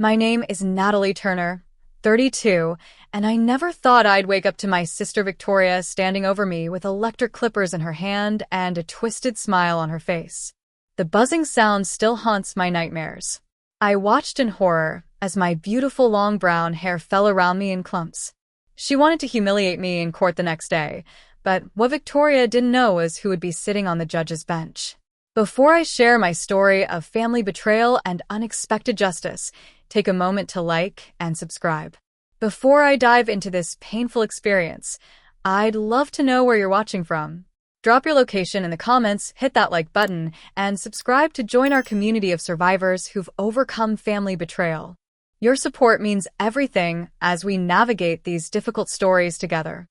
My name is Natalie Turner, 32, and I never thought I'd wake up to my sister Victoria standing over me with electric clippers in her hand and a twisted smile on her face. The buzzing sound still haunts my nightmares. I watched in horror as my beautiful long brown hair fell around me in clumps. She wanted to humiliate me in court the next day, but what Victoria didn't know was who would be sitting on the judge's bench. Before I share my story of family betrayal and unexpected justice, take a moment to like and subscribe. Before I dive into this painful experience, I'd love to know where you're watching from. Drop your location in the comments, hit that like button, and subscribe to join our community of survivors who've overcome family betrayal. Your support means everything as we navigate these difficult stories together.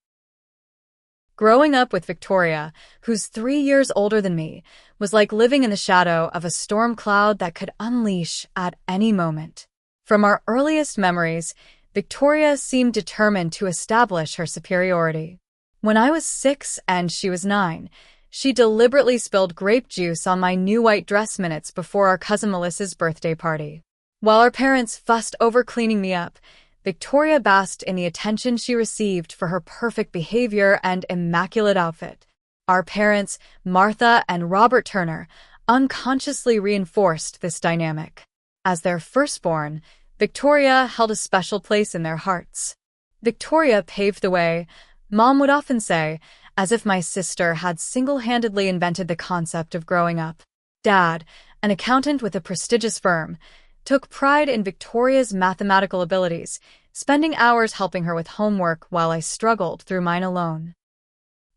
Growing up with Victoria, who's 3 years older than me, was like living in the shadow of a storm cloud that could unleash at any moment. From our earliest memories, Victoria seemed determined to establish her superiority. When I was 6 and she was 9, she deliberately spilled grape juice on my new white dress minutes before our cousin Melissa's birthday party. While our parents fussed over cleaning me up, Victoria basked in the attention she received for her perfect behavior and immaculate outfit. Our parents, Martha and Robert Turner, unconsciously reinforced this dynamic. As their firstborn, Victoria held a special place in their hearts. Victoria paved the way, Mom would often say, as if my sister had single-handedly invented the concept of growing up. Dad, an accountant with a prestigious firm, took pride in Victoria's mathematical abilities, spending hours helping her with homework while I struggled through mine alone.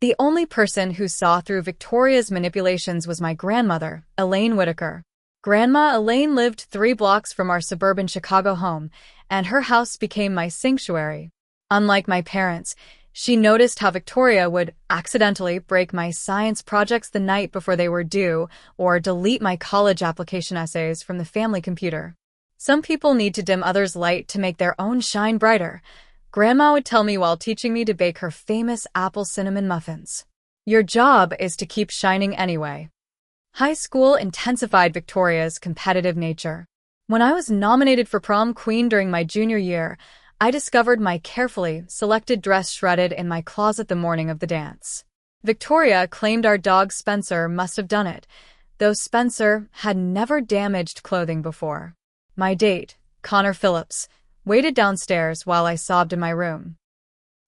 The only person who saw through Victoria's manipulations was my grandmother, Elaine Whitaker. Grandma Elaine lived 3 blocks from our suburban Chicago home, and her house became my sanctuary. Unlike my parents, she noticed how Victoria would accidentally break my science projects the night before they were due or delete my college application essays from the family computer. Some people need to dim others' light to make their own shine brighter, Grandma would tell me while teaching me to bake her famous apple cinnamon muffins. Your job is to keep shining anyway. High school intensified Victoria's competitive nature. When I was nominated for prom queen during my junior year, I discovered my carefully selected dress shredded in my closet the morning of the dance. Victoria claimed our dog Spencer must have done it, though Spencer had never damaged clothing before. My date, Connor Phillips, waited downstairs while I sobbed in my room.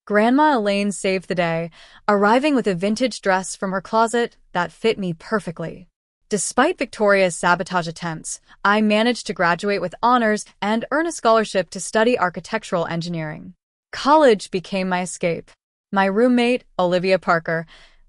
Grandma Elaine saved the day, arriving with a vintage dress from her closet that fit me perfectly. Despite Victoria's sabotage attempts, I managed to graduate with honors and earn a scholarship to study architectural engineering. College became my escape. My roommate, Olivia Parker,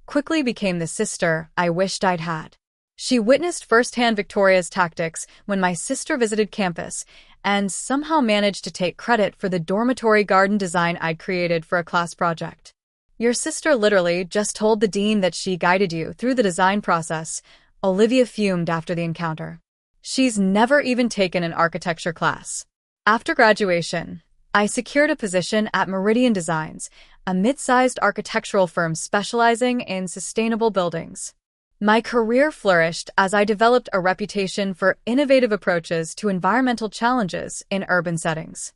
quickly became the sister I wished I'd had. She witnessed firsthand Victoria's tactics when my sister visited campus and somehow managed to take credit for the dormitory garden design I'd created for a class project. Your sister literally just told the dean that she guided you through the design process, Olivia fumed after the encounter. She's never even taken an architecture class. After graduation, I secured a position at Meridian Designs, a mid-sized architectural firm specializing in sustainable buildings. My career flourished as I developed a reputation for innovative approaches to environmental challenges in urban settings.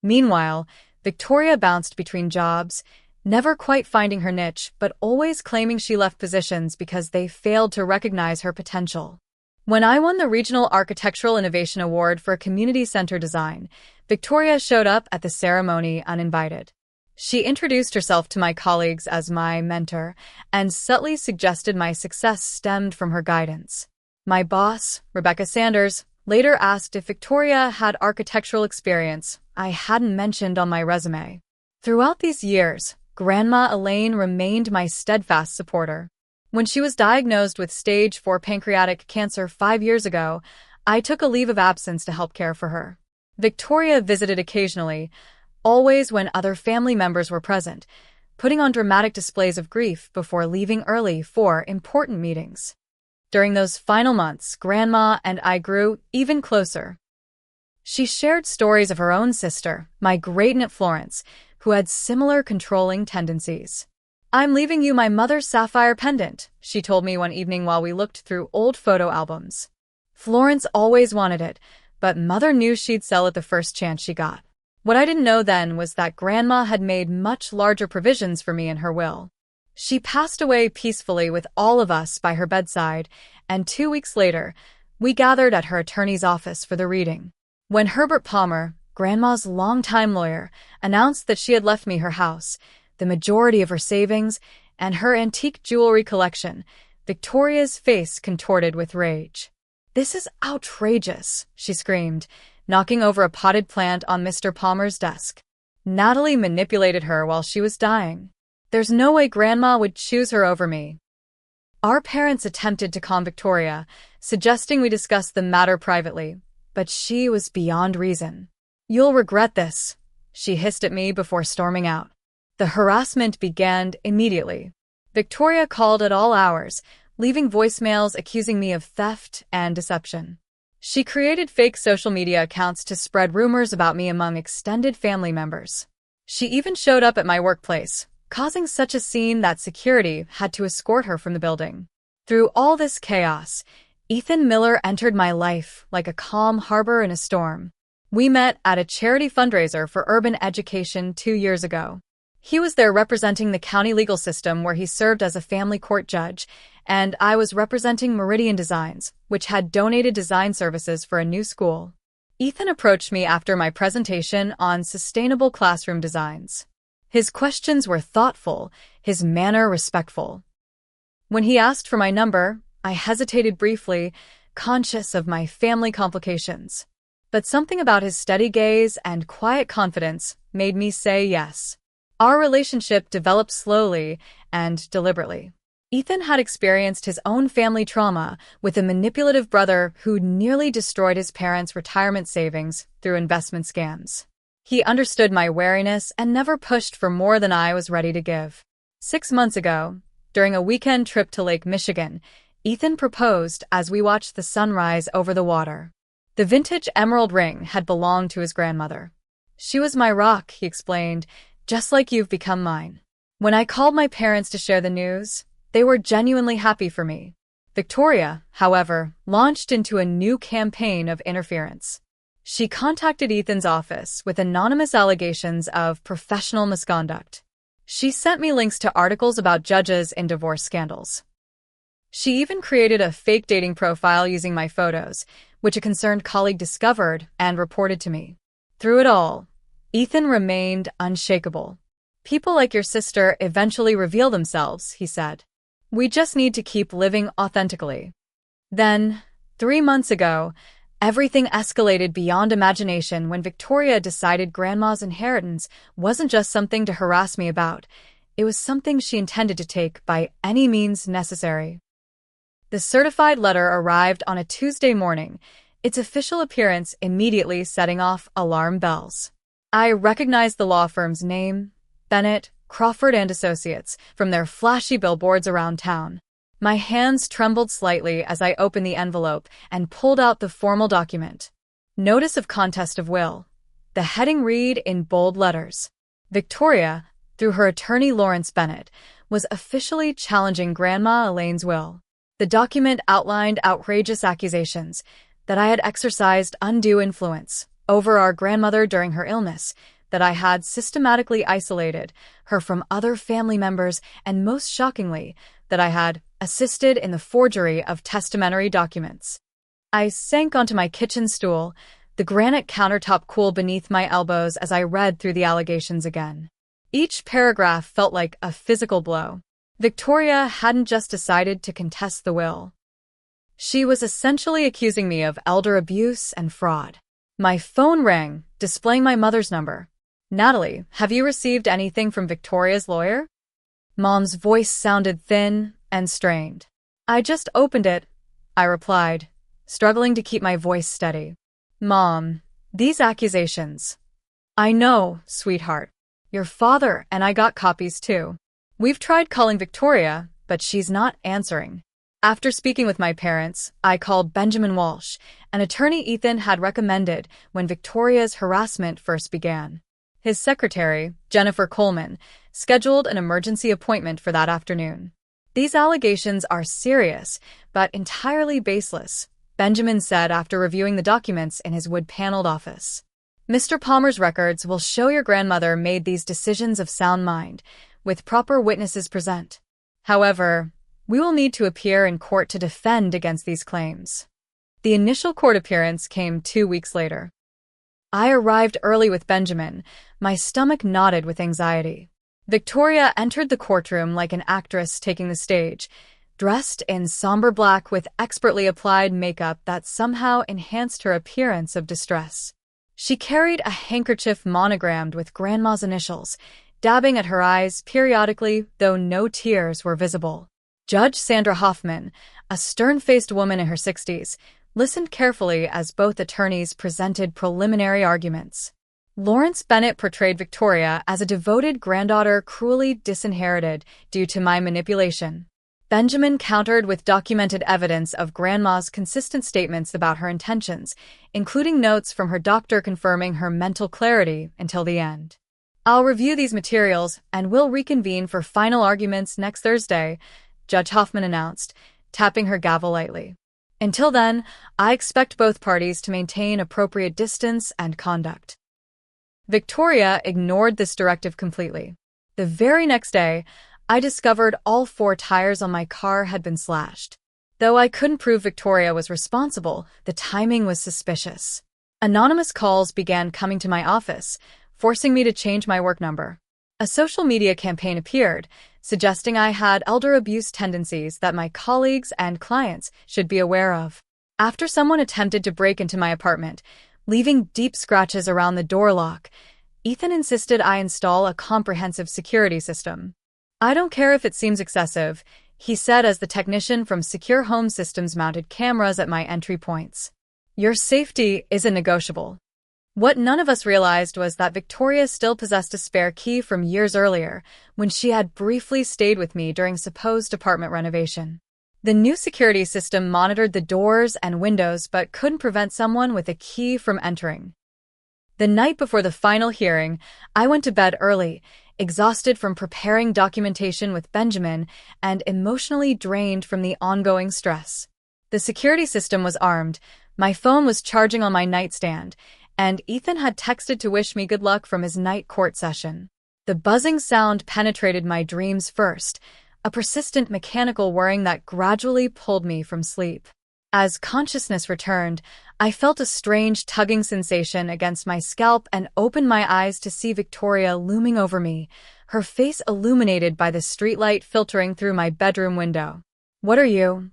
Meanwhile, Victoria bounced between jobs, never quite finding her niche, but always claiming she left positions because they failed to recognize her potential. When I won the Regional Architectural Innovation Award for Community Center Design, Victoria showed up at the ceremony uninvited. She introduced herself to my colleagues as my mentor and subtly suggested my success stemmed from her guidance. My boss, Rebecca Sanders, later asked if Victoria had architectural experience I hadn't mentioned on my resume. Throughout these years, Grandma Elaine remained my steadfast supporter. When she was diagnosed with stage 4 pancreatic cancer 5 years ago, I took a leave of absence to help care for her. Victoria visited occasionally, always when other family members were present, putting on dramatic displays of grief before leaving early for important meetings. During those final months, Grandma and I grew even closer. She shared stories of her own sister, my great-aunt Florence, who had similar controlling tendencies. "I'm leaving you my mother's sapphire pendant," she told me one evening while we looked through old photo albums. Florence always wanted it, but Mother knew she'd sell it the first chance she got. What I didn't know then was that Grandma had made much larger provisions for me in her will. She passed away peacefully with all of us by her bedside, and 2 weeks later, we gathered at her attorney's office for the reading. When Herbert Palmer, Grandma's longtime lawyer, announced that she had left me her house, the majority of her savings, and her antique jewelry collection, Victoria's face contorted with rage. "This is outrageous," she screamed, knocking over a potted plant on Mr. Palmer's desk. "Natalie manipulated her while she was dying. There's no way Grandma would choose her over me." Our parents attempted to calm Victoria, suggesting we discuss the matter privately, but she was beyond reason. "You'll regret this," she hissed at me before storming out. The harassment began immediately. Victoria called at all hours, leaving voicemails accusing me of theft and deception. She created fake social media accounts to spread rumors about me among extended family members. She even showed up at my workplace, causing such a scene that security had to escort her from the building. Through all this chaos, Ethan Miller entered my life like a calm harbor in a storm. We met at a charity fundraiser for urban education 2 years ago. He was there representing the county legal system where he served as a family court judge, and I was representing Meridian Designs, which had donated design services for a new school. Ethan approached me after my presentation on sustainable classroom designs. His questions were thoughtful, his manner respectful. When he asked for my number, I hesitated briefly, conscious of my family complications. But something about his steady gaze and quiet confidence made me say yes. Our relationship developed slowly and deliberately. Ethan had experienced his own family trauma with a manipulative brother who nearly destroyed his parents' retirement savings through investment scams. He understood my wariness and never pushed for more than I was ready to give. 6 months ago, during a weekend trip to Lake Michigan, Ethan proposed as we watched the sunrise over the water. The vintage emerald ring had belonged to his grandmother. "She was my rock," he explained, "just like you've become mine." When I called my parents to share the news, they were genuinely happy for me. Victoria, however, launched into a new campaign of interference. She contacted Ethan's office with anonymous allegations of professional misconduct. She sent me links to articles about judges in divorce scandals. She even created a fake dating profile using my photos, which a concerned colleague discovered and reported to me. Through it all, Ethan remained unshakable. "People like your sister eventually reveal themselves," he said. "We just need to keep living authentically." Then, 3 months ago, everything escalated beyond imagination when Victoria decided Grandma's inheritance wasn't just something to harass me about. It was something she intended to take by any means necessary. The certified letter arrived on a Tuesday morning, its official appearance immediately setting off alarm bells. I recognized the law firm's name, Bennett, Crawford and Associates, from their flashy billboards around town. My hands trembled slightly as I opened the envelope and pulled out the formal document. Notice of Contest of Will. The heading read in bold letters. Victoria, through her attorney Lawrence Bennett, was officially challenging Grandma Elaine's will. The document outlined outrageous accusations that I had exercised undue influence over our grandmother during her illness, that I had systematically isolated her from other family members, and most shockingly, that I had assisted in the forgery of testamentary documents. I sank onto my kitchen stool, the granite countertop cool beneath my elbows as I read through the allegations again. Each paragraph felt like a physical blow. Victoria hadn't just decided to contest the will. She was essentially accusing me of elder abuse and fraud. My phone rang, displaying my mother's number. "Natalie, have you received anything from Victoria's lawyer?" Mom's voice sounded thin and strained. "I just opened it," I replied, struggling to keep my voice steady. "Mom, these accusations." "I know, sweetheart. Your father and I got copies too. We've tried calling Victoria, but she's not answering." After speaking with my parents, I called Benjamin Walsh, an attorney Ethan had recommended when Victoria's harassment first began. His secretary, Jennifer Coleman, scheduled an emergency appointment for that afternoon. "These allegations are serious, but entirely baseless," Benjamin said after reviewing the documents in his wood-paneled office. Mr. Palmer's records will show your grandmother made these decisions of sound mind, with proper witnesses present. However, we will need to appear in court to defend against these claims. The initial court appearance came 2 weeks later. I arrived early with Benjamin, my stomach knotted with anxiety. Victoria entered the courtroom like an actress taking the stage, dressed in somber black with expertly applied makeup that somehow enhanced her appearance of distress. She carried a handkerchief monogrammed with Grandma's initials, dabbing at her eyes periodically, though no tears were visible. Judge Sandra Hoffman, a stern-faced woman in her 60s, listened carefully as both attorneys presented preliminary arguments. Lawrence Bennett portrayed Victoria as a devoted granddaughter cruelly disinherited due to my manipulation. Benjamin countered with documented evidence of Grandma's consistent statements about her intentions, including notes from her doctor confirming her mental clarity until the end. I'll review these materials and we'll reconvene for final arguments next Thursday, Judge Hoffman announced, tapping her gavel lightly. Until then, I expect both parties to maintain appropriate distance and conduct. Victoria ignored this directive completely. The very next day, I discovered all 4 tires on my car had been slashed. Though I couldn't prove Victoria was responsible, the timing was suspicious. Anonymous calls began coming to my office, forcing me to change my work number. A social media campaign appeared, suggesting I had elder abuse tendencies that my colleagues and clients should be aware of. After someone attempted to break into my apartment, leaving deep scratches around the door lock, Ethan insisted I install a comprehensive security system. I don't care if it seems excessive, he said as the technician from Secure Home Systems mounted cameras at my entry points. Your safety isn't negotiable. What none of us realized was that Victoria still possessed a spare key from years earlier, when she had briefly stayed with me during supposed apartment renovation. The new security system monitored the doors and windows but couldn't prevent someone with a key from entering. The night before the final hearing, I went to bed early, exhausted from preparing documentation with Benjamin and emotionally drained from the ongoing stress. The security system was armed, my phone was charging on my nightstand, and Ethan had texted to wish me good luck from his night court session. The buzzing sound penetrated my dreams first, a persistent mechanical whirring that gradually pulled me from sleep. As consciousness returned, I felt a strange tugging sensation against my scalp and opened my eyes to see Victoria looming over me, her face illuminated by the streetlight filtering through my bedroom window. "What are you?"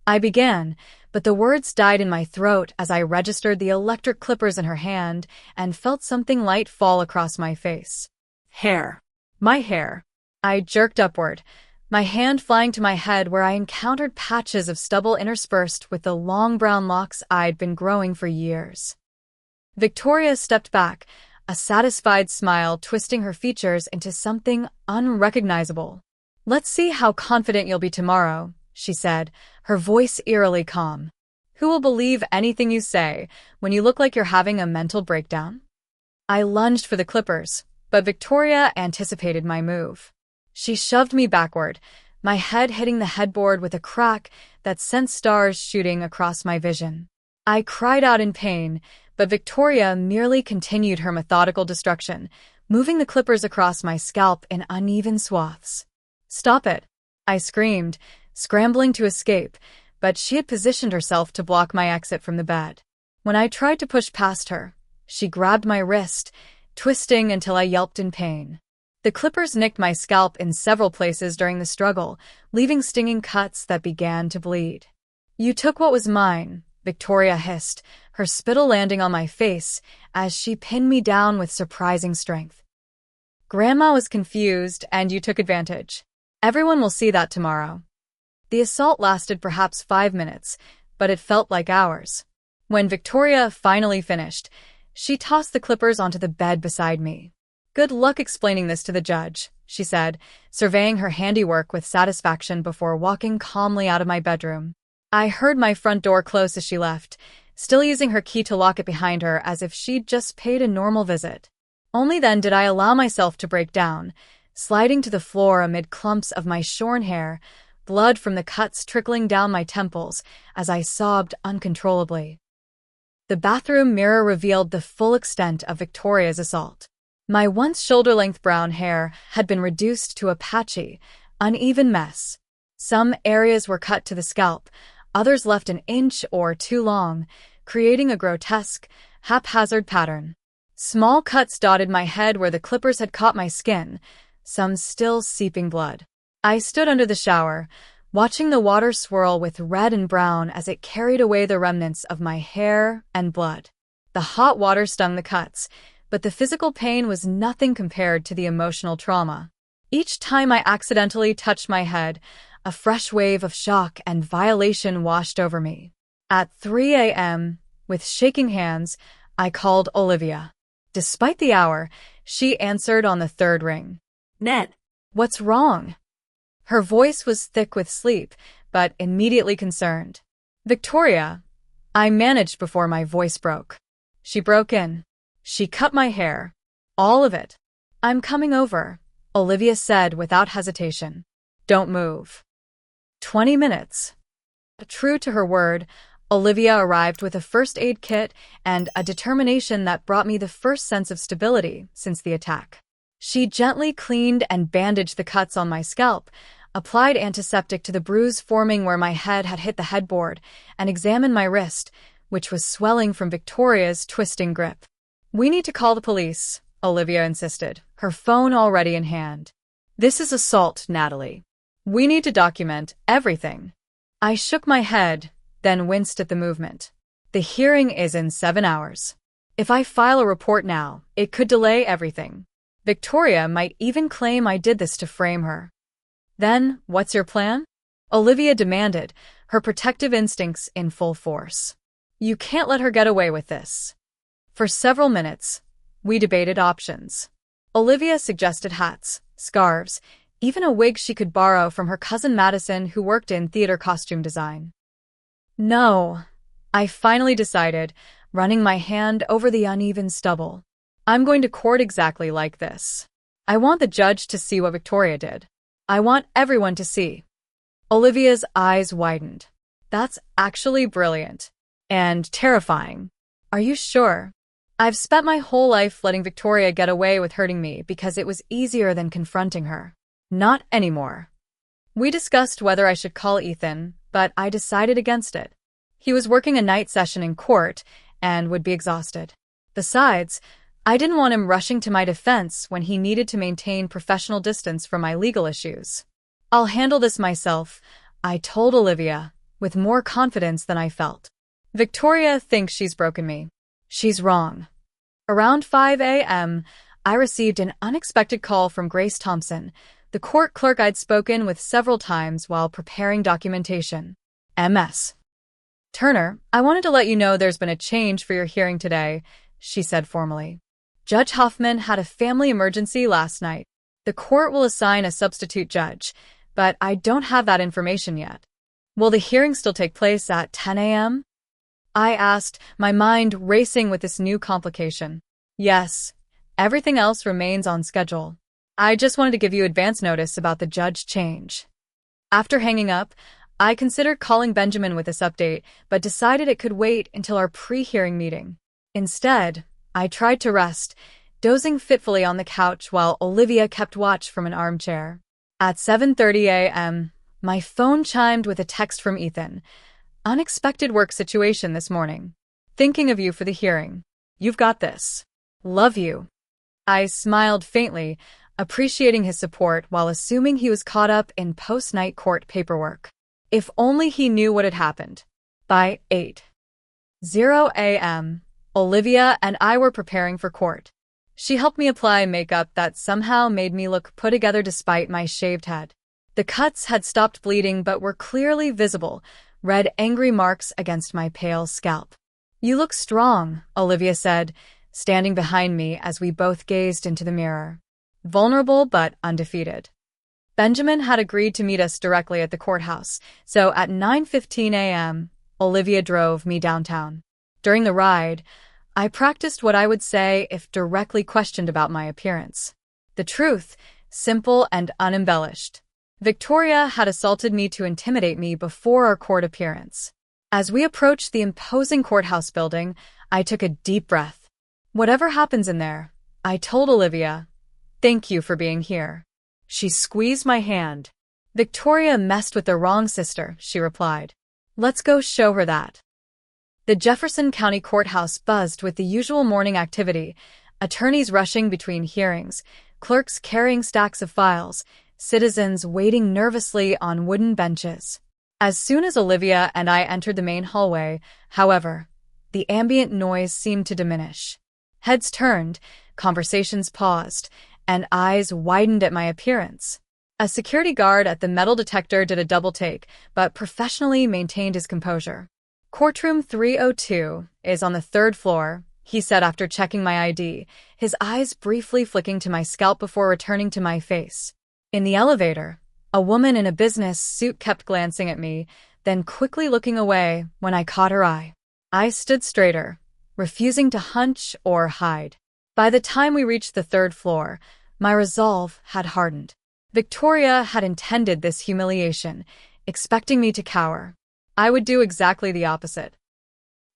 I began, but the words died in my throat as I registered the electric clippers in her hand and felt something light fall across my face. Hair. My hair. I jerked upward, my hand flying to my head where I encountered patches of stubble interspersed with the long brown locks I'd been growing for years. Victoria stepped back, a satisfied smile twisting her features into something unrecognizable. "Let's see how confident you'll be tomorrow," she said, her voice eerily calm. "Who will believe anything you say when you look like you're having a mental breakdown?" I lunged for the clippers, but Victoria anticipated my move. She shoved me backward, my head hitting the headboard with a crack that sent stars shooting across my vision. I cried out in pain, but Victoria merely continued her methodical destruction, moving the clippers across my scalp in uneven swaths. "Stop it," I screamed, scrambling to escape, but she had positioned herself to block my exit from the bed. When I tried to push past her, she grabbed my wrist, twisting until I yelped in pain. The clippers nicked my scalp in several places during the struggle, leaving stinging cuts that began to bleed. "You took what was mine," Victoria hissed, her spittle landing on my face as she pinned me down with surprising strength. "Grandma was confused and you took advantage. Everyone will see that tomorrow." The assault lasted perhaps 5 minutes, but it felt like hours. When Victoria finally finished, she tossed the clippers onto the bed beside me. "Good luck explaining this to the judge," she said, surveying her handiwork with satisfaction before walking calmly out of my bedroom. I heard my front door close as she left, still using her key to lock it behind her as if she'd just paid a normal visit. Only then did I allow myself to break down, sliding to the floor amid clumps of my shorn hair, blood from the cuts trickling down my temples as I sobbed uncontrollably. The bathroom mirror revealed the full extent of Victoria's assault. My once shoulder-length brown hair had been reduced to a patchy, uneven mess. Some areas were cut to the scalp, others left an inch or two long, creating a grotesque, haphazard pattern. Small cuts dotted my head where the clippers had caught my skin, some still seeping blood. I stood under the shower, watching the water swirl with red and brown as it carried away the remnants of my hair and blood. The hot water stung the cuts, but the physical pain was nothing compared to the emotional trauma. Each time I accidentally touched my head, a fresh wave of shock and violation washed over me. At 3 a.m., with shaking hands, I called Olivia. Despite the hour, she answered on the third ring. Net. What's wrong? Her voice was thick with sleep, but immediately concerned. Victoria. I managed before my voice broke. She broke in. She cut my hair. All of it. I'm coming over, Olivia said without hesitation. Don't move. 20 minutes. True to her word, Olivia arrived with a first aid kit and a determination that brought me the first sense of stability since the attack. She gently cleaned and bandaged the cuts on my scalp, applied antiseptic to the bruise forming where my head had hit the headboard, and examined my wrist, which was swelling from Victoria's twisting grip. We need to call the police, Olivia insisted, her phone already in hand. This is assault, Natalie. We need to document everything. I shook my head, then winced at the movement. The hearing is in 7 hours. If I file a report now, it could delay everything. Victoria might even claim I did this to frame her. Then, what's your plan? Olivia demanded, her protective instincts in full force. You can't let her get away with this. For several minutes, we debated options. Olivia suggested hats, scarves, even a wig she could borrow from her cousin Madison, who worked in theater costume design. No, I finally decided, running my hand over the uneven stubble. I'm going to court exactly like this. I want the judge to see what Victoria did. I want everyone to see. Olivia's eyes widened. That's actually brilliant. And terrifying. Are you sure? I've spent my whole life letting Victoria get away with hurting me because it was easier than confronting her. Not anymore. We discussed whether I should call Ethan, but I decided against it. He was working a night session in court and would be exhausted. Besides, I didn't want him rushing to my defense when he needed to maintain professional distance from my legal issues. I'll handle this myself, I told Olivia, with more confidence than I felt. Victoria thinks she's broken me. She's wrong. Around 5 a.m., I received an unexpected call from Grace Thompson, the court clerk I'd spoken with several times while preparing documentation. MS. Turner, I wanted to let you know there's been a change for your hearing today, she said formally. Judge Hoffman had a family emergency last night. The court will assign a substitute judge, but I don't have that information yet. Will the hearing still take place at 10 a.m.? I asked, my mind racing with this new complication. Yes, everything else remains on schedule. I just wanted to give you advance notice about the judge change. After hanging up, I considered calling Benjamin with this update, but decided it could wait until our pre-hearing meeting. Instead, I tried to rest, dozing fitfully on the couch while Olivia kept watch from an armchair. At 7:30 a.m., my phone chimed with a text from Ethan. Unexpected work situation this morning. Thinking of you for the hearing. You've got this. Love you. I smiled faintly, appreciating his support while assuming he was caught up in post-night court paperwork. If only he knew what had happened. By 8:00 a.m., Olivia and I were preparing for court. She helped me apply makeup that somehow made me look put together despite my shaved head. The cuts had stopped bleeding but were clearly visible, red angry marks against my pale scalp. You look strong, Olivia said, standing behind me as we both gazed into the mirror. Vulnerable but undefeated. Benjamin had agreed to meet us directly at the courthouse, so at 9:15 a.m., Olivia drove me downtown. During the ride, I practiced what I would say if directly questioned about my appearance. The truth, simple and unembellished. Victoria had assaulted me to intimidate me before our court appearance. As we approached the imposing courthouse building, I took a deep breath. Whatever happens in there, I told Olivia, thank you for being here. She squeezed my hand. Victoria messed with the wrong sister, she replied. Let's go show her that. The Jefferson County Courthouse buzzed with the usual morning activity, attorneys rushing between hearings, clerks carrying stacks of files, citizens waiting nervously on wooden benches. As soon as Olivia and I entered the main hallway, however, the ambient noise seemed to diminish. Heads turned, conversations paused, and eyes widened at my appearance. A security guard at the metal detector did a double take, but professionally maintained his composure. Courtroom 302 is on the 3rd floor, he said after checking my ID, his eyes briefly flicking to my scalp before returning to my face. In the elevator, a woman in a business suit kept glancing at me, then quickly looking away when I caught her eye. I stood straighter, refusing to hunch or hide. By the time we reached the 3rd floor, my resolve had hardened. Victoria had intended this humiliation, expecting me to cower. I would do exactly the opposite.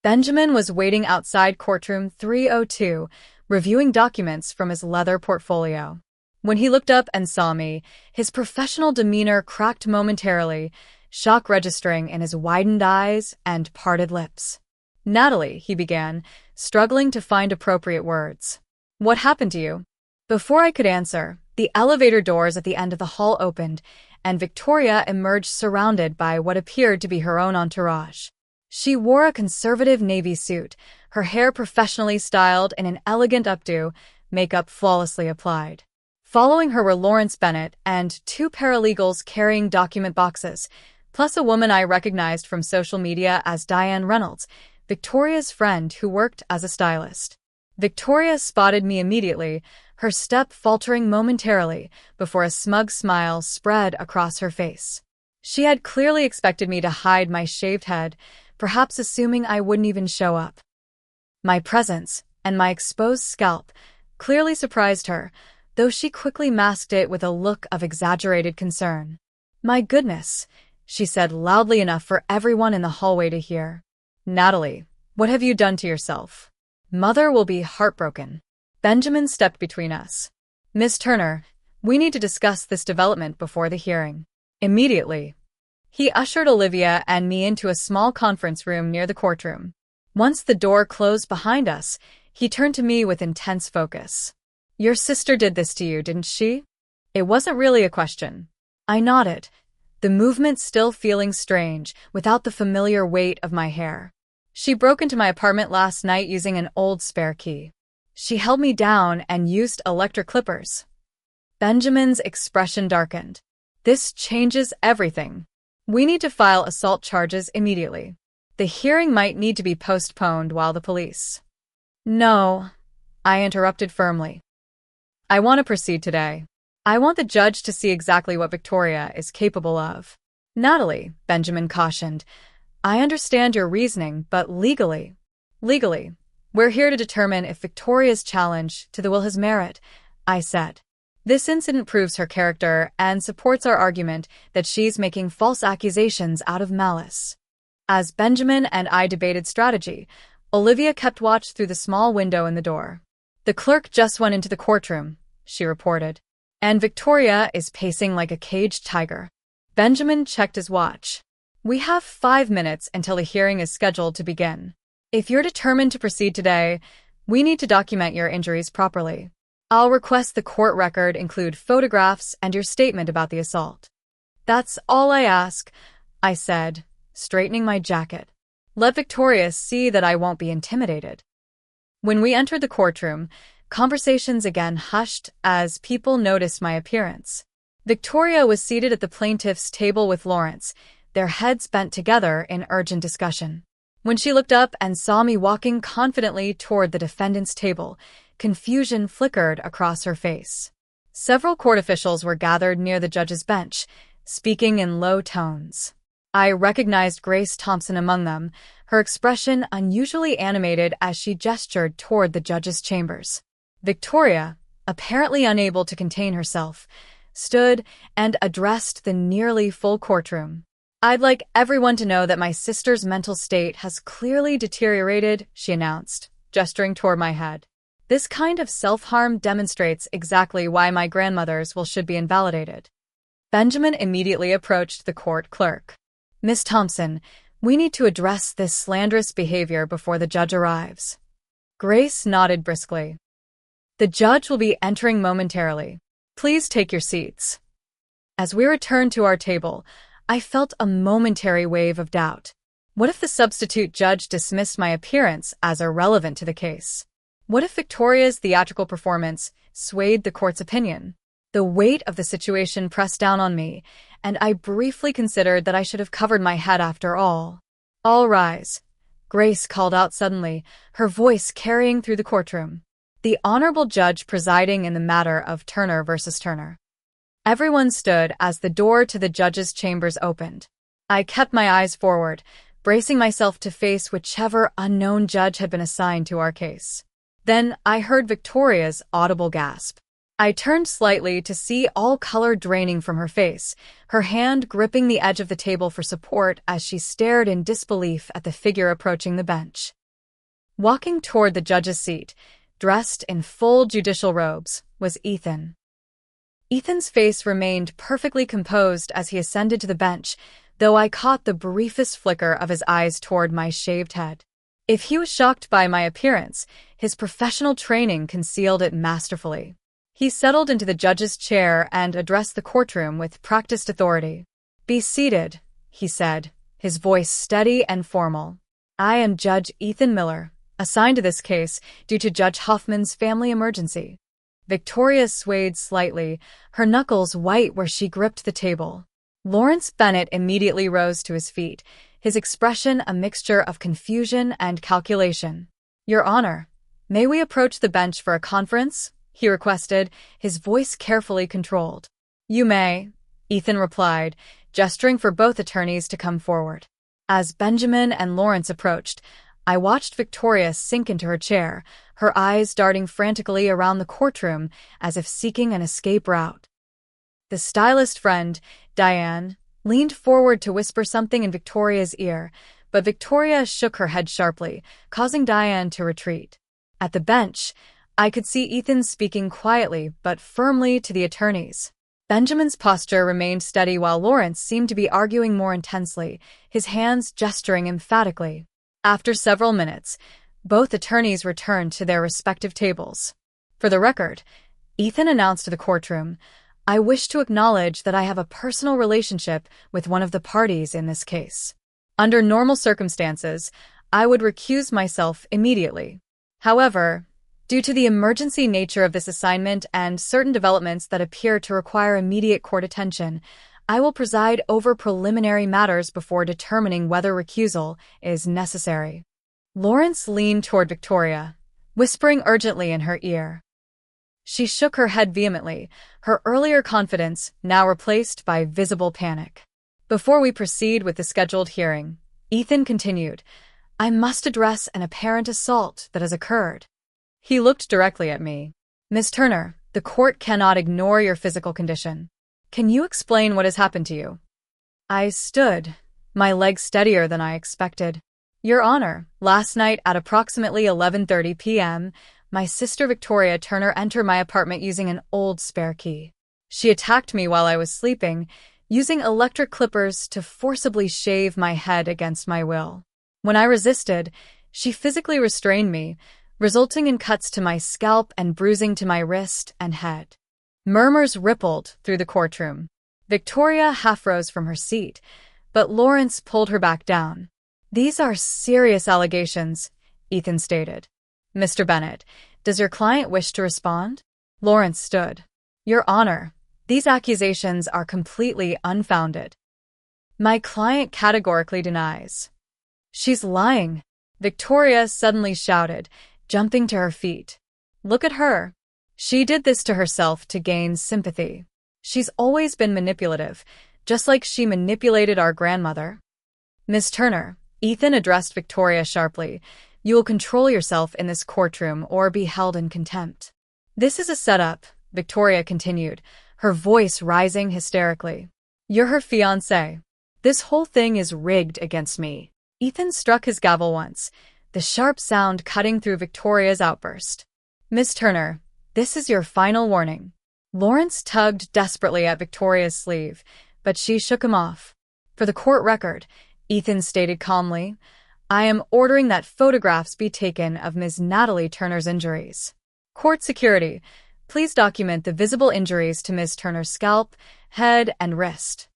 Benjamin was waiting outside courtroom 302, reviewing documents from his leather portfolio. When he looked up and saw me, his professional demeanor cracked momentarily, shock registering in his widened eyes and parted lips. Natalie, he began, struggling to find appropriate words. What happened to you? Before I could answer, the elevator doors at the end of the hall opened, and Victoria emerged surrounded by what appeared to be her own entourage. She wore a conservative navy suit, her hair professionally styled in an elegant updo, makeup flawlessly applied. Following her were Lawrence Bennett and 2 paralegals carrying document boxes, plus a woman I recognized from social media as Diane Reynolds, Victoria's friend who worked as a stylist. Victoria spotted me immediately, her step faltering momentarily before a smug smile spread across her face. She had clearly expected me to hide my shaved head, perhaps assuming I wouldn't even show up. My presence and my exposed scalp clearly surprised her, though she quickly masked it with a look of exaggerated concern. My goodness, she said loudly enough for everyone in the hallway to hear. Natalie, what have you done to yourself? Mother will be heartbroken. Benjamin stepped between us. Miss Turner, we need to discuss this development before the hearing. Immediately. He ushered Olivia and me into a small conference room near the courtroom. Once the door closed behind us, he turned to me with intense focus. Your sister did this to you, didn't she? It wasn't really a question. I nodded, the movement still feeling strange without the familiar weight of my hair. She broke into my apartment last night using an old spare key. She held me down and used electric clippers. Benjamin's expression darkened. This changes everything. We need to file assault charges immediately. The hearing might need to be postponed while the police. No, I interrupted firmly. I want to proceed today. I want the judge to see exactly what Victoria is capable of. Natalie, Benjamin cautioned, I understand your reasoning, but legally, we're here to determine if Victoria's challenge to the will has merit, I said. This incident proves her character and supports our argument that she's making false accusations out of malice. As Benjamin and I debated strategy, Olivia kept watch through the small window in the door. The clerk just went into the courtroom, she reported, and Victoria is pacing like a caged tiger. Benjamin checked his watch. We have 5 minutes until the hearing is scheduled to begin. If you're determined to proceed today, we need to document your injuries properly. I'll request the court record include photographs and your statement about the assault. That's all I ask, I said, straightening my jacket. Let Victoria see that I won't be intimidated. When we entered the courtroom, conversations again hushed as people noticed my appearance. Victoria was seated at the plaintiff's table with Lawrence, their heads bent together in urgent discussion. When she looked up and saw me walking confidently toward the defendant's table, confusion flickered across her face. Several court officials were gathered near the judge's bench, speaking in low tones. I recognized Grace Thompson among them, her expression unusually animated as she gestured toward the judge's chambers. Victoria, apparently unable to contain herself, stood, and addressed the nearly full courtroom. "I'd like everyone to know that my sister's mental state has clearly deteriorated," she announced, gesturing toward my head. "This kind of self-harm demonstrates exactly why my grandmother's will should be invalidated." Benjamin immediately approached the court clerk. "Miss Thompson, we need to address this slanderous behavior before the judge arrives." Grace nodded briskly. "The judge will be entering momentarily. Please take your seats." As we returned to our table, I felt a momentary wave of doubt. What if the substitute judge dismissed my appearance as irrelevant to the case? What if Victoria's theatrical performance swayed the court's opinion? The weight of the situation pressed down on me, and I briefly considered that I should have covered my head after all. "All rise," Grace called out suddenly, her voice carrying through the courtroom. "The honorable judge presiding in the matter of Turner versus Turner." Everyone stood as the door to the judge's chambers opened. I kept my eyes forward, bracing myself to face whichever unknown judge had been assigned to our case. Then I heard Victoria's audible gasp. I turned slightly to see all color draining from her face, her hand gripping the edge of the table for support as she stared in disbelief at the figure approaching the bench. Walking toward the judge's seat, dressed in full judicial robes, was Ethan. Ethan's face remained perfectly composed as he ascended to the bench, though I caught the briefest flicker of his eyes toward my shaved head. If he was shocked by my appearance, his professional training concealed it masterfully. He settled into the judge's chair and addressed the courtroom with practiced authority. "Be seated," he said, his voice steady and formal. "I am Judge Ethan Miller, assigned to this case due to Judge Huffman's family emergency." Victoria swayed slightly, her knuckles white where she gripped the table. Lawrence Bennett immediately rose to his feet, his expression a mixture of confusion and calculation. "Your Honor, may we approach the bench for a conference?" he requested, his voice carefully controlled. "You may," Ethan replied, gesturing for both attorneys to come forward. As Benjamin and Lawrence approached, I watched Victoria sink into her chair, her eyes darting frantically around the courtroom as if seeking an escape route. The stylist friend, Diane, leaned forward to whisper something in Victoria's ear, but Victoria shook her head sharply, causing Diane to retreat. At the bench, I could see Ethan speaking quietly but firmly to the attorneys. Benjamin's posture remained steady while Lawrence seemed to be arguing more intensely, his hands gesturing emphatically. After several minutes, both attorneys returned to their respective tables. "For the record," Ethan announced to the courtroom, "I wish to acknowledge that I have a personal relationship with one of the parties in this case. Under normal circumstances, I would recuse myself immediately. However, due to the emergency nature of this assignment and certain developments that appear to require immediate court attention, I will preside over preliminary matters before determining whether recusal is necessary." Lawrence leaned toward Victoria, whispering urgently in her ear. She shook her head vehemently, her earlier confidence now replaced by visible panic. "Before we proceed with the scheduled hearing," Ethan continued, "I must address an apparent assault that has occurred." He looked directly at me. "Miss Turner, the court cannot ignore your physical condition. Can you explain what has happened to you?" I stood, my legs steadier than I expected. "Your Honor, last night at approximately 11:30 p.m., my sister Victoria Turner entered my apartment using an old spare key. She attacked me while I was sleeping, using electric clippers to forcibly shave my head against my will. When I resisted, she physically restrained me, resulting in cuts to my scalp and bruising to my wrist and head." Murmurs rippled through the courtroom. Victoria half rose from her seat, but Lawrence pulled her back down. "These are serious allegations," Ethan stated. "Mr. Bennett, does your client wish to respond?" Lawrence stood. "Your Honor, these accusations are completely unfounded." "My client categorically denies." "She's lying," Victoria suddenly shouted, jumping to her feet. "Look at her. She did this to herself to gain sympathy. She's always been manipulative, just like she manipulated our grandmother." "Miss Turner," Ethan addressed Victoria sharply, "you will control yourself in this courtroom or be held in contempt." "This is a setup," Victoria continued, her voice rising hysterically. "You're her fiancé. This whole thing is rigged against me." Ethan struck his gavel once, the sharp sound cutting through Victoria's outburst. "Miss Turner, this is your final warning." Lawrence tugged desperately at Victoria's sleeve, but she shook him off. "For the court record," Ethan stated calmly, "I am ordering that photographs be taken of Ms. Natalie Turner's injuries. Court security, please document the visible injuries to Ms. Turner's scalp, head, and wrist."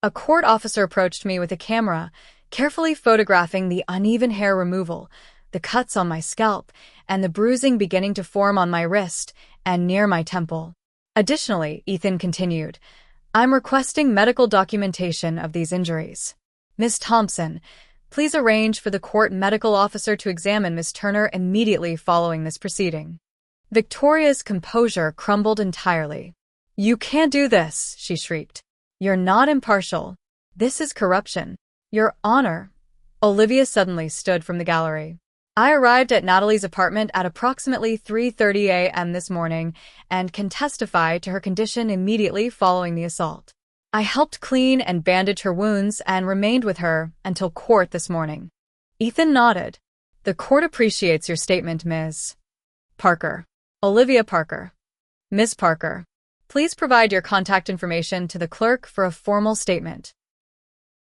A court officer approached me with a camera, carefully photographing the uneven hair removal, the cuts on my scalp, and the bruising beginning to form on my wrist and near my temple. Additionally, Ethan continued, "I'm requesting medical documentation of these injuries. Ms. Thompson, please arrange for the court medical officer to examine Ms. Turner immediately following this proceeding." Victoria's composure crumbled entirely. "You can't do this," she shrieked. "You're not impartial. This is corruption. Your Honor." Olivia suddenly stood from the gallery. "I arrived at Natalie's apartment at approximately 3:30 a.m. this morning and can testify to her condition immediately following the assault. I helped clean and bandage her wounds and remained with her until court this morning." Ethan nodded. "The court appreciates your statement, Ms. Parker." Olivia Parker. "Ms. Parker, please provide your contact information to the clerk for a formal statement."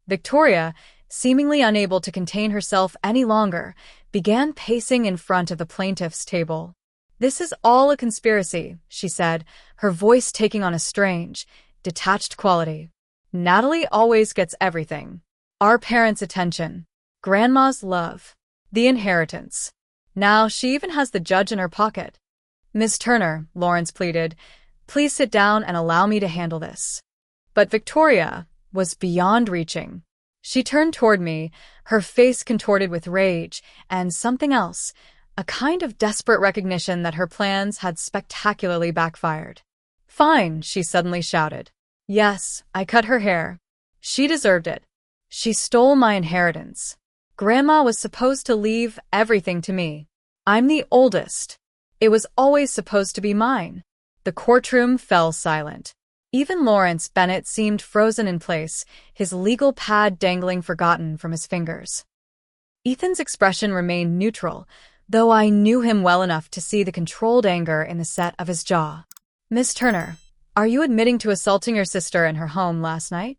Victoria, seemingly unable to contain herself any longer, began pacing in front of the plaintiff's table. "This is all a conspiracy," she said, her voice taking on a strange, detached quality. "Natalie always gets everything. Our parents' attention, Grandma's love, the inheritance. Now she even has the judge in her pocket." "Miss Turner," Lawrence pleaded, "please sit down and allow me to handle this." But Victoria was beyond reaching. She turned toward me, her face contorted with rage and something else, a kind of desperate recognition that her plans had spectacularly backfired. "Fine," she suddenly shouted. "Yes, I cut her hair. She deserved it. She stole my inheritance. Grandma was supposed to leave everything to me. I'm the oldest. It was always supposed to be mine." The courtroom fell silent. Even Lawrence Bennett seemed frozen in place, his legal pad dangling forgotten from his fingers. Ethan's expression remained neutral, though I knew him well enough to see the controlled anger in the set of his jaw. "Miss Turner, are you admitting to assaulting your sister in her home last night?"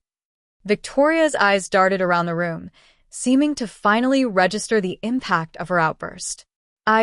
Victoria's eyes darted around the room, seeming to finally register the impact of her outburst.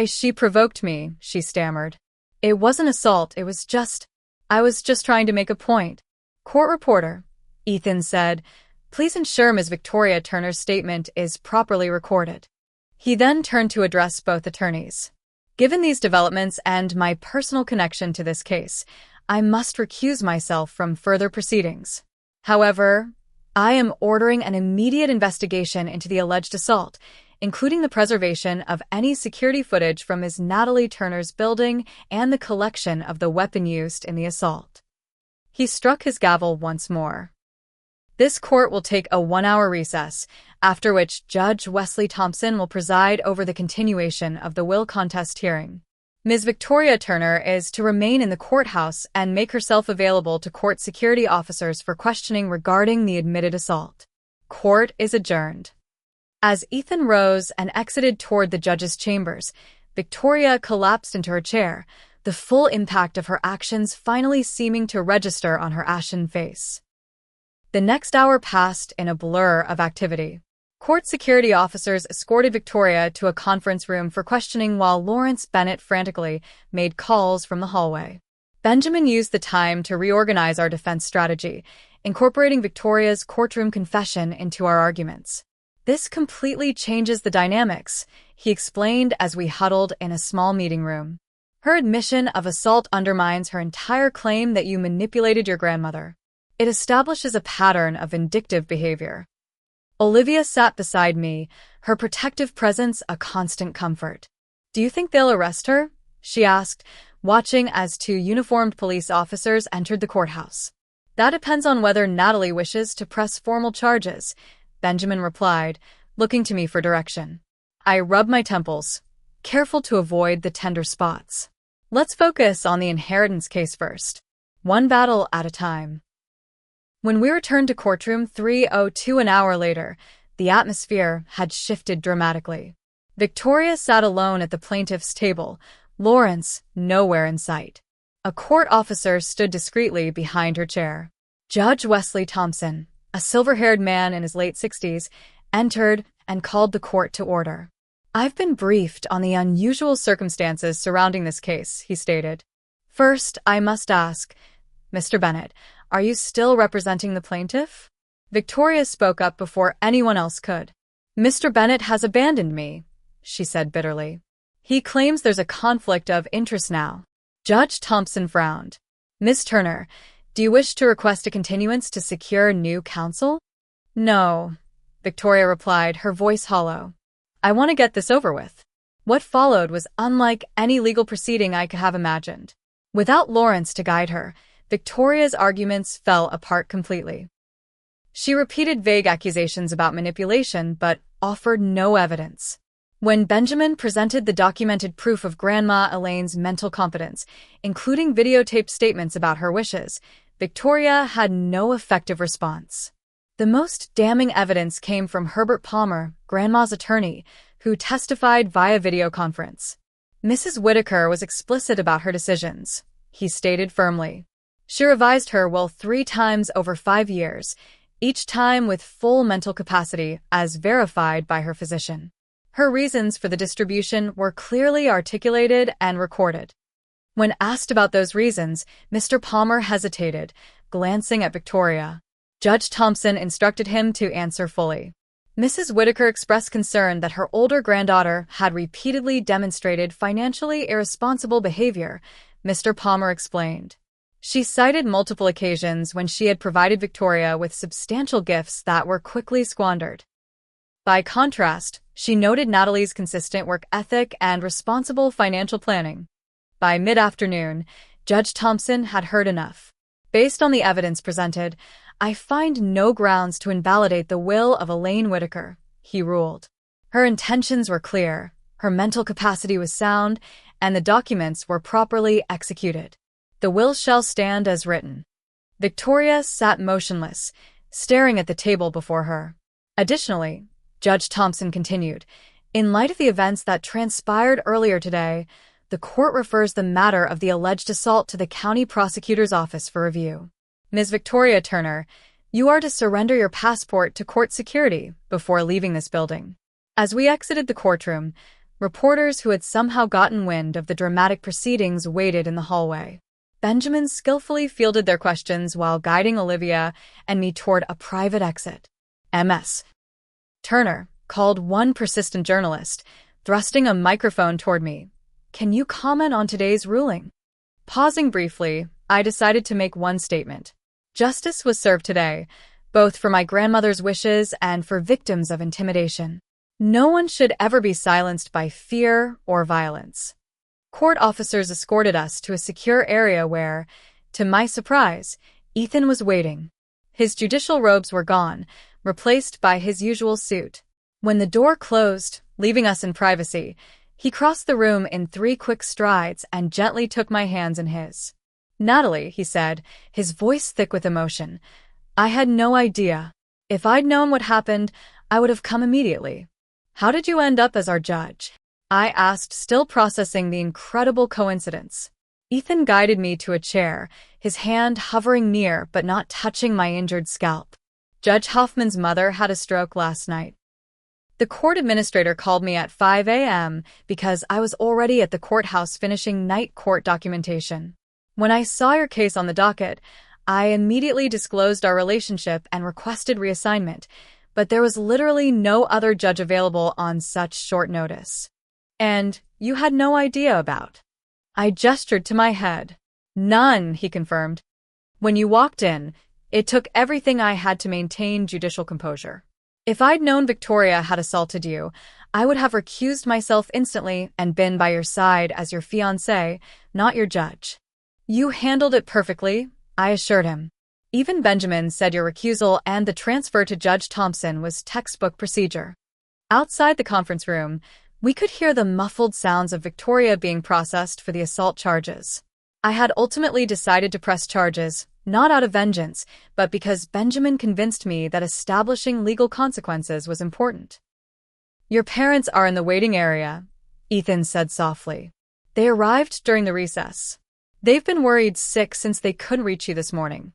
She provoked me," she stammered. "It wasn't assault, I was just trying to make a point." "Court reporter," Ethan said, "please ensure Ms. Victoria Turner's statement is properly recorded." He then turned to address both attorneys. "Given these developments and my personal connection to this case, I must recuse myself from further proceedings. However, I am ordering an immediate investigation into the alleged assault, including the preservation of any security footage from Ms. Natalie Turner's building and the collection of the weapon used in the assault." He struck his gavel once more. "This court will take a 1-hour recess, after which Judge Wesley Thompson will preside over the continuation of the will contest hearing. Ms. Victoria Turner is to remain in the courthouse and make herself available to court security officers for questioning regarding the admitted assault. Court is adjourned." As Ethan rose and exited toward the judge's chambers, Victoria collapsed into her chair, the full impact of her actions finally seeming to register on her ashen face. The next hour passed in a blur of activity. Court security officers escorted Victoria to a conference room for questioning while Lawrence Bennett frantically made calls from the hallway. Benjamin used the time to reorganize our defense strategy, incorporating Victoria's courtroom confession into our arguments. "This completely changes the dynamics," he explained as we huddled in a small meeting room. "Her admission of assault undermines her entire claim that you manipulated your grandmother. It establishes a pattern of vindictive behavior." Olivia sat beside me, her protective presence a constant comfort. "Do you think they'll arrest her?" she asked, watching as 2 uniformed police officers entered the courthouse. "That depends on whether Natalie wishes to press formal charges," Benjamin replied, looking to me for direction. I rubbed my temples, careful to avoid the tender spots. "Let's focus on the inheritance case first." one battle at a time. When we returned to courtroom 302 an hour later, the atmosphere had shifted dramatically. Victoria sat alone at the plaintiff's table, Lawrence nowhere in sight. A court officer stood discreetly behind her chair. Judge Wesley Thompson, a silver-haired man in his late 60s, entered and called the court to order. "I've been briefed on the unusual circumstances surrounding this case," he stated. "First, I must ask, Mr. Bennett, are you still representing the plaintiff?" Victoria spoke up before anyone else could. "Mr. Bennett has abandoned me," she said bitterly. "He claims there's a conflict of interest now." Judge Thompson frowned. "Ms. Turner, do you wish to request a continuance to secure new counsel?" "No," Victoria replied, her voice hollow. "I want to get this over with." What followed was unlike any legal proceeding I could have imagined. Without Lawrence to guide her, Victoria's arguments fell apart completely. She repeated vague accusations about manipulation but offered no evidence. When Benjamin presented the documented proof of Grandma Elaine's mental competence, including videotaped statements about her wishes, Victoria had no effective response. The most damning evidence came from Herbert Palmer, Grandma's attorney, who testified via video conference. "Mrs. Whitaker was explicit about her decisions," he stated firmly. "She revised her will 3 times over 5 years, each time with full mental capacity as verified by her physician. Her reasons for the distribution were clearly articulated and recorded." When asked about those reasons, Mr. Palmer hesitated, glancing at Victoria. Judge Thompson instructed him to answer fully. Mrs. Whitaker expressed concern that her older granddaughter had repeatedly demonstrated financially irresponsible behavior, Mr. Palmer explained. She cited multiple occasions when she had provided Victoria with substantial gifts that were quickly squandered. By contrast, she noted Natalie's consistent work ethic and responsible financial planning. By mid-afternoon, Judge Thompson had heard enough. "Based on the evidence presented, I find no grounds to invalidate the will of Elaine Whitaker," he ruled. Her intentions were clear, her mental capacity was sound, and the documents were properly executed. The will shall stand as written. Victoria sat motionless, staring at the table before her. Additionally, Judge Thompson continued, "In light of the events that transpired earlier today, the court refers the matter of the alleged assault to the county prosecutor's office for review. Ms. Victoria Turner, you are to surrender your passport to court security before leaving this building." As we exited the courtroom, reporters who had somehow gotten wind of the dramatic proceedings waited in the hallway. Benjamin skillfully fielded their questions while guiding Olivia and me toward a private exit. "Ms. Turner," called one persistent journalist, thrusting a microphone toward me. "Can you comment on today's ruling?" Pausing briefly, I decided to make one statement. Justice was served today, both for my grandmother's wishes and for victims of intimidation. No one should ever be silenced by fear or violence. Court officers escorted us to a secure area where, to my surprise, Ethan was waiting. His judicial robes were gone, replaced by his usual suit. When the door closed, leaving us in privacy, he crossed the room in 3 quick strides and gently took my hands in his. "Natalie," he said, his voice thick with emotion, "I had no idea. If I'd known what happened, I would have come immediately." "How did you end up as our judge?" I asked, still processing the incredible coincidence. Ethan guided me to a chair, his hand hovering near but not touching my injured scalp. "Judge Hoffman's mother had a stroke last night. The court administrator called me at 5 a.m. because I was already at the courthouse finishing night court documentation. When I saw your case on the docket, I immediately disclosed our relationship and requested reassignment, but there was literally no other judge available on such short notice." "And you had no idea about?" I gestured to my head. "None," he confirmed. "When you walked in, it took everything I had to maintain judicial composure. If I'd known Victoria had assaulted you, I would have recused myself instantly and been by your side as your fiancé, not your judge." "You handled it perfectly," I assured him. "Even Benjamin said your recusal and the transfer to Judge Thompson was textbook procedure." Outside the conference room, we could hear the muffled sounds of Victoria being processed for the assault charges. I had ultimately decided to press charges, not out of vengeance, but because Benjamin convinced me that establishing legal consequences was important. "Your parents are in the waiting area," Ethan said softly. "They arrived during the recess. They've been worried sick since they couldn't reach you this morning."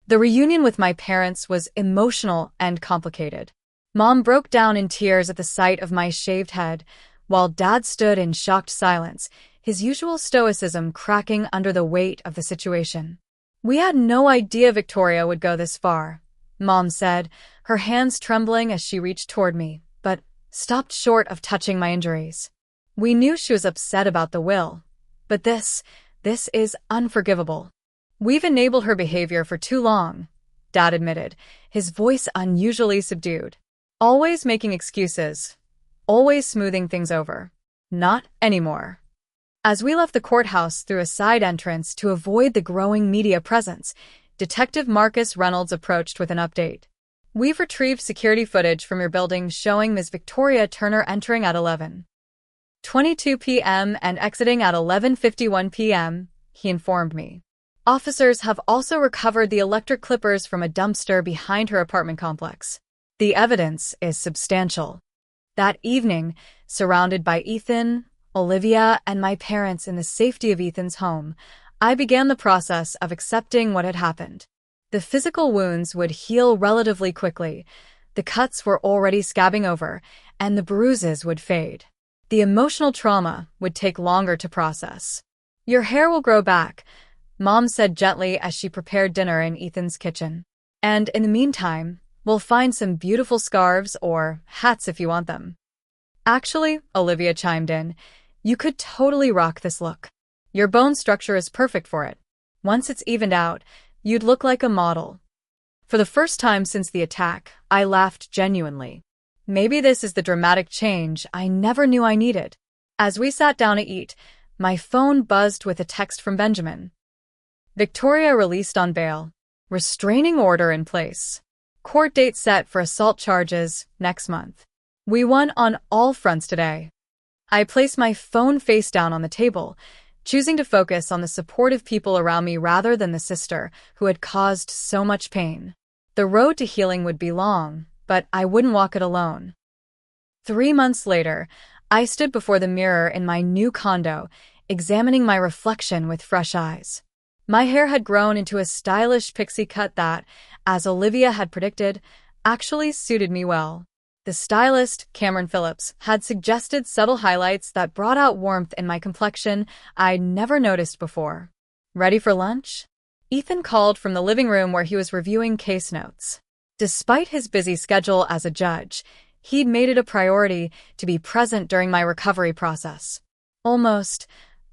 The reunion with my parents was emotional and complicated. Mom broke down in tears at the sight of my shaved head, while Dad stood in shocked silence, his usual stoicism cracking under the weight of the situation. "We had no idea Victoria would go this far," Mom said, her hands trembling as she reached toward me, but stopped short of touching my injuries. "We knew she was upset about the will, but this is unforgivable. We've enabled her behavior for too long," Dad admitted, his voice unusually subdued. "Always making excuses, always smoothing things over. Not anymore." As we left the courthouse through a side entrance to avoid the growing media presence, Detective Marcus Reynolds approached with an update. "We've retrieved security footage from your building showing Ms. Victoria Turner entering at 11:22 p.m. and exiting at 11:51 p.m., he informed me. "Officers have also recovered the electric clippers from a dumpster behind her apartment complex. The evidence is substantial." That evening, surrounded by Ethan, Olivia, and my parents in the safety of Ethan's home, I began the process of accepting what had happened. The physical wounds would heal relatively quickly, the cuts were already scabbing over, and the bruises would fade. The emotional trauma would take longer to process. "Your hair will grow back," Mom said gently as she prepared dinner in Ethan's kitchen. "And in the meantime, we'll find some beautiful scarves or hats if you want them." "Actually," Olivia chimed in, "you could totally rock this look. Your bone structure is perfect for it. Once it's evened out, you'd look like a model." For the first time since the attack, I laughed genuinely. Maybe this is the dramatic change I never knew I needed. As we sat down to eat, my phone buzzed with a text from Benjamin. "Victoria released on bail. Restraining order in place. Court date set for assault charges next month. We won on all fronts today." I placed my phone face down on the table, choosing to focus on the supportive people around me rather than the sister who had caused so much pain. The road to healing would be long, but I wouldn't walk it alone. 3 months later, I stood before the mirror in my new condo, examining my reflection with fresh eyes. My hair had grown into a stylish pixie cut that, as Olivia had predicted, actually suited me well. The stylist, Cameron Phillips, had suggested subtle highlights that brought out warmth in my complexion I'd never noticed before. "Ready for lunch?" Ethan called from the living room where he was reviewing case notes. Despite his busy schedule as a judge, he'd made it a priority to be present during my recovery process. "Almost,"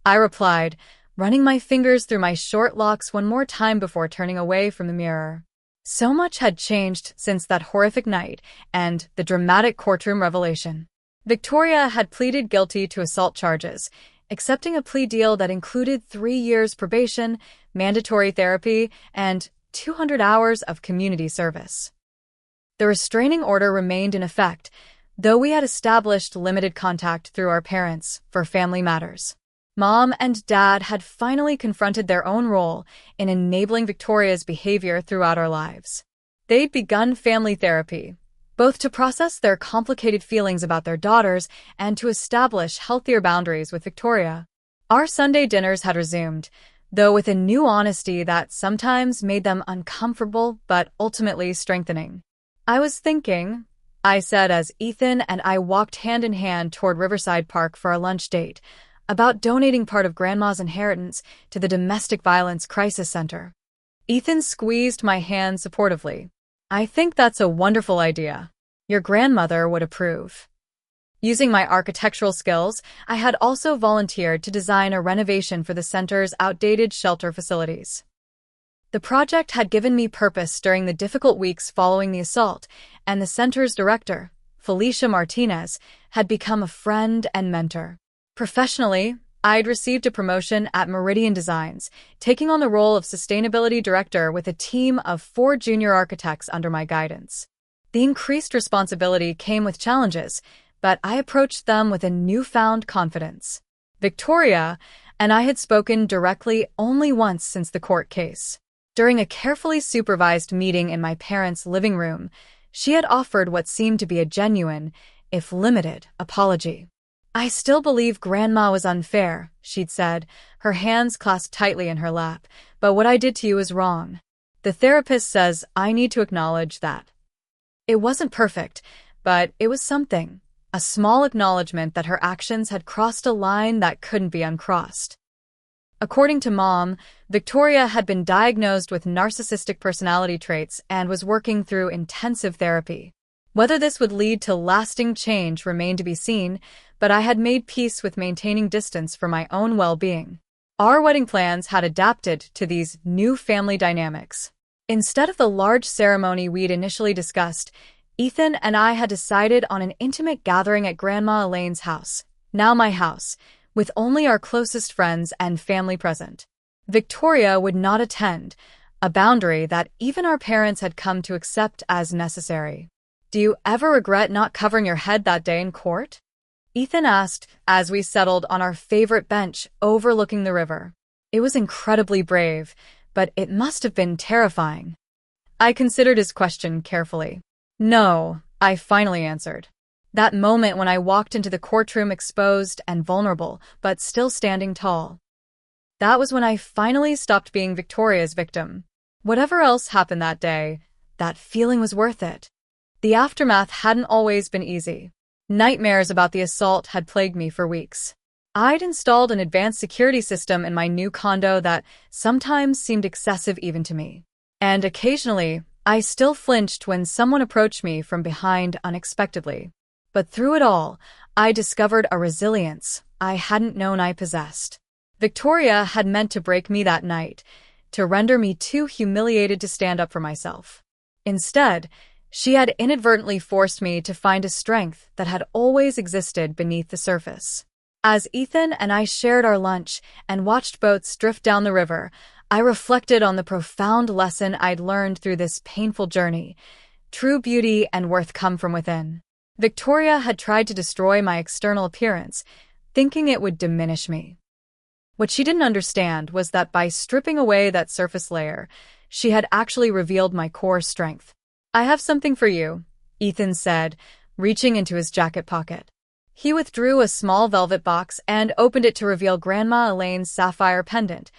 I replied, running my fingers through my short locks one more time before turning away from the mirror. So much had changed since that horrific night and the dramatic courtroom revelation. Victoria had pleaded guilty to assault charges, accepting a plea deal that included 3 years probation, mandatory therapy, and 200 hours of community service. The restraining order remained in effect, though we had established limited contact through our parents for family matters. Mom and Dad had finally confronted their own role in enabling Victoria's behavior throughout our lives. They'd begun family therapy, both to process their complicated feelings about their daughters and to establish healthier boundaries with Victoria. Our Sunday dinners had resumed, though with a new honesty that sometimes made them uncomfortable but ultimately strengthening. "I was thinking," I said as Ethan and I walked hand in hand toward Riverside Park for our lunch date, "about donating part of Grandma's inheritance to the Domestic Violence Crisis Center." Ethan squeezed my hand supportively. "I think that's a wonderful idea. Your grandmother would approve." Using my architectural skills, I had also volunteered to design a renovation for the center's outdated shelter facilities. The project had given me purpose during the difficult weeks following the assault, and the center's director, Felicia Martinez, had become a friend and mentor. Professionally, I'd received a promotion at Meridian Designs, taking on the role of sustainability director with a team of 4 junior architects under my guidance. The increased responsibility came with challenges, but I approached them with a newfound confidence. Victoria, and I had spoken directly only once since the court case. During a carefully supervised meeting in my parents' living room, she had offered what seemed to be a genuine, if limited, apology. "I still believe Grandma was unfair," she'd said, her hands clasped tightly in her lap, "but what I did to you is wrong. The therapist says I need to acknowledge that." It wasn't perfect, but it was something. A small acknowledgement that her actions had crossed a line that couldn't be uncrossed. According to Mom, Victoria had been diagnosed with narcissistic personality traits and was working through intensive therapy. Whether this would lead to lasting change remained to be seen, but I had made peace with maintaining distance for my own well-being. Our wedding plans had adapted to these new family dynamics. Instead of the large ceremony we'd initially discussed, Ethan and I had decided on an intimate gathering at Grandma Elaine's house, now my house, with only our closest friends and family present. Victoria would not attend, a boundary that even our parents had come to accept as necessary. "Do you ever regret not covering your head that day in court?" Ethan asked as we settled on our favorite bench overlooking the river. It was incredibly brave, but it must have been terrifying. I considered his question carefully. "No," I finally answered. That moment when I walked into the courtroom exposed and vulnerable, but still standing tall. That was when I finally stopped being Victoria's victim. Whatever else happened that day, that feeling was worth it. The aftermath hadn't always been easy. Nightmares about the assault had plagued me for weeks. I'd installed an advanced security system in my new condo that sometimes seemed excessive even to me. And occasionally, I still flinched when someone approached me from behind unexpectedly. But through it all, I discovered a resilience I hadn't known I possessed. Victoria had meant to break me that night, to render me too humiliated to stand up for myself. Instead, she had inadvertently forced me to find a strength that had always existed beneath the surface. As Ethan and I shared our lunch and watched boats drift down the river, I reflected on the profound lesson I'd learned through this painful journey. True beauty and worth come from within. Victoria had tried to destroy my external appearance, thinking it would diminish me. What she didn't understand was that by stripping away that surface layer, she had actually revealed my core strength. "I have something for you," Ethan said, reaching into his jacket pocket. He withdrew a small velvet box and opened it to reveal Grandma Elaine's sapphire pendant,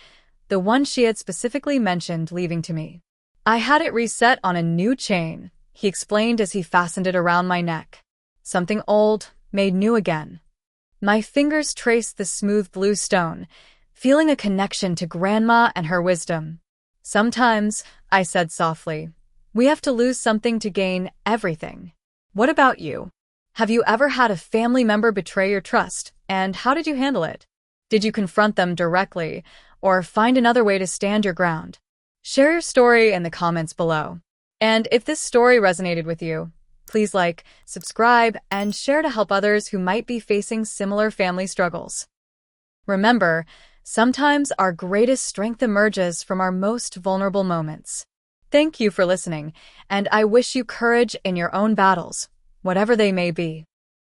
the one she had specifically mentioned leaving to me. "I had it reset on a new chain," he explained as he fastened it around my neck. "Something old, made new again." My fingers traced the smooth blue stone, feeling a connection to Grandma and her wisdom. "Sometimes," I said softly, "we have to lose something to gain everything." What about you? Have you ever had a family member betray your trust, and how did you handle it? Did you confront them directly, or find another way to stand your ground? Share your story in the comments below. And if this story resonated with you, please like, subscribe, and share to help others who might be facing similar family struggles. Remember, sometimes our greatest strength emerges from our most vulnerable moments. Thank you for listening, and I wish you courage in your own battles, whatever they may be.